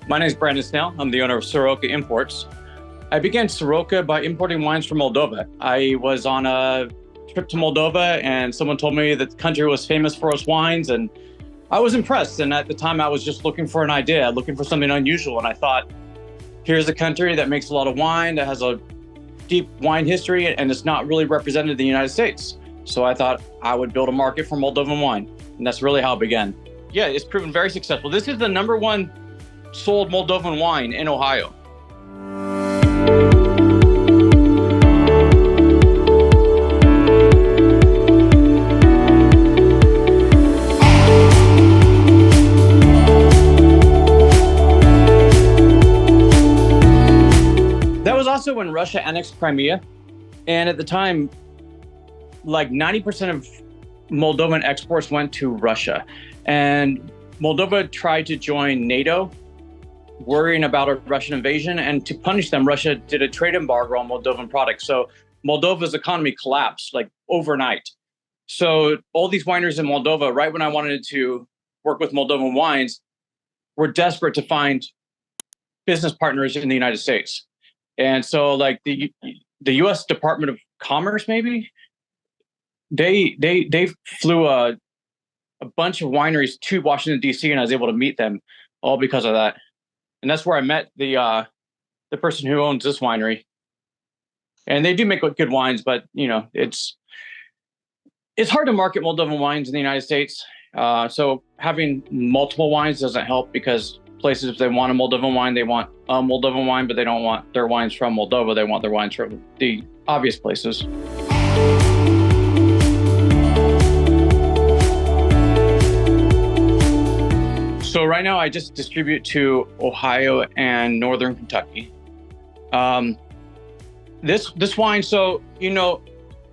My name is Brandon Snell. I'm the owner of Soroca Imports. I began Soroca by importing wines from Moldova. I was on a trip to Moldova and someone told me that the country was famous for its wines, and I was impressed. And at the time I was just looking for an idea, looking for something unusual. And I thought, here's a country that makes a lot of wine, that has a deep wine history, and it's not really represented in the United States. So I thought I would build a market for Moldovan wine. And that's really how it began. Yeah, it's proven very successful. This is the #1 sold Moldovan wine in Ohio. That was also when Russia annexed Crimea. And at the time, like 90% of Moldovan exports went to Russia. And Moldova tried to join NATO, worrying about a Russian invasion. And to punish them, Russia did a trade embargo on Moldovan products. So Moldova's economy collapsed like overnight. So all these wineries in Moldova, right when I wanted to work with Moldovan wines, were desperate to find business partners in the United States. And so like the US Department of Commerce, maybe, they flew a bunch of wineries to Washington, D.C., and I was able to meet them all because of that. And that's where I met the person who owns this winery. And they do make good wines, but it's hard to market Moldovan wines in the United States. So having multiple wines doesn't help, because places, if they want a Moldovan wine, they want a Moldovan wine, but they don't want their wines from Moldova. They want their wines from the obvious places. So right now I just distribute to Ohio and Northern Kentucky. This wine, so,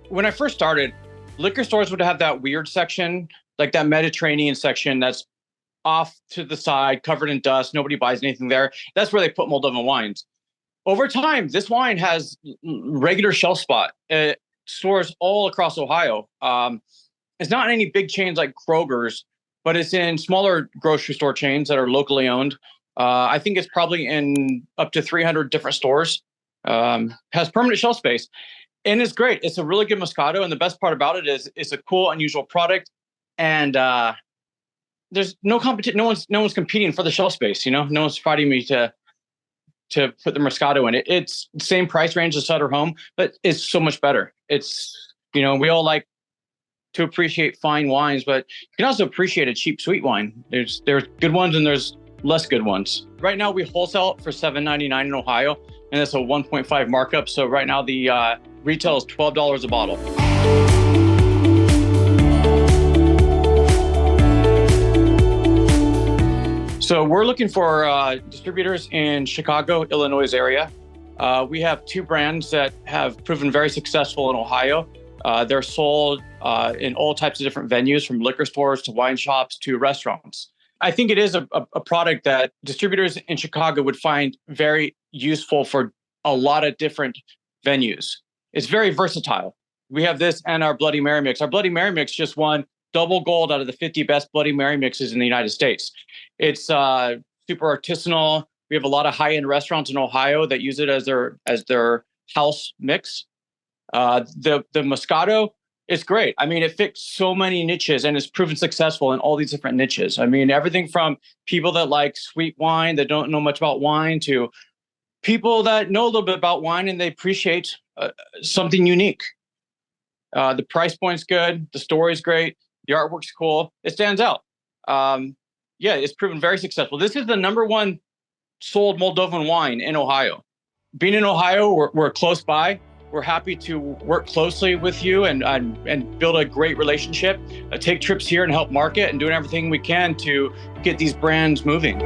when I first started, liquor stores would have that weird section, like that Mediterranean section that's off to the side, covered in dust. Nobody buys anything there. That's where they put Moldovan wines. Over time, this wine has regular shelf spot at stores all across Ohio. It's not in any big chains like Kroger's, but it's in smaller grocery store chains that are locally owned. I think it's probably in up to 300 different stores. Has permanent shelf space, and it's great. It's a really good Moscato, and the best part about it is it's a cool, unusual product, and there's no competition. No one's competing for the shelf space. No one's fighting me to put the Moscato in it. It's the same price range as Sutter Home, but it's so much better. It's we all like to appreciate fine wines, but you can also appreciate a cheap sweet wine. There's good ones and there's less good ones. Right now we wholesale it for $7.99 in Ohio, and it's a 1.5 markup. So right now the retail is $12 a bottle. So we're looking for distributors in Chicago, Illinois area. We have 2 brands that have proven very successful in Ohio. They're sold in all types of different venues, from liquor stores to wine shops to restaurants. I think it is a product that distributors in Chicago would find very useful for a lot of different venues. It's very versatile. We have this and our Bloody Mary mix. Our Bloody Mary mix just won double gold out of the 50 best Bloody Mary mixes in the United States. It's super artisanal. We have a lot of high-end restaurants in Ohio that use it as their house mix. The Moscato is great. I mean, it fits so many niches and it's proven successful in all these different niches. I mean, everything from people that like sweet wine that don't know much about wine to people that know a little bit about wine and they appreciate something unique. The price point's good. The story's great. The artwork's cool. It stands out. Yeah, it's proven very successful. This is the #1 sold Moldovan wine in Ohio. Being in Ohio, we're close by. We're happy to work closely with you and build a great relationship, take trips here and help market, and doing everything we can to get these brands moving.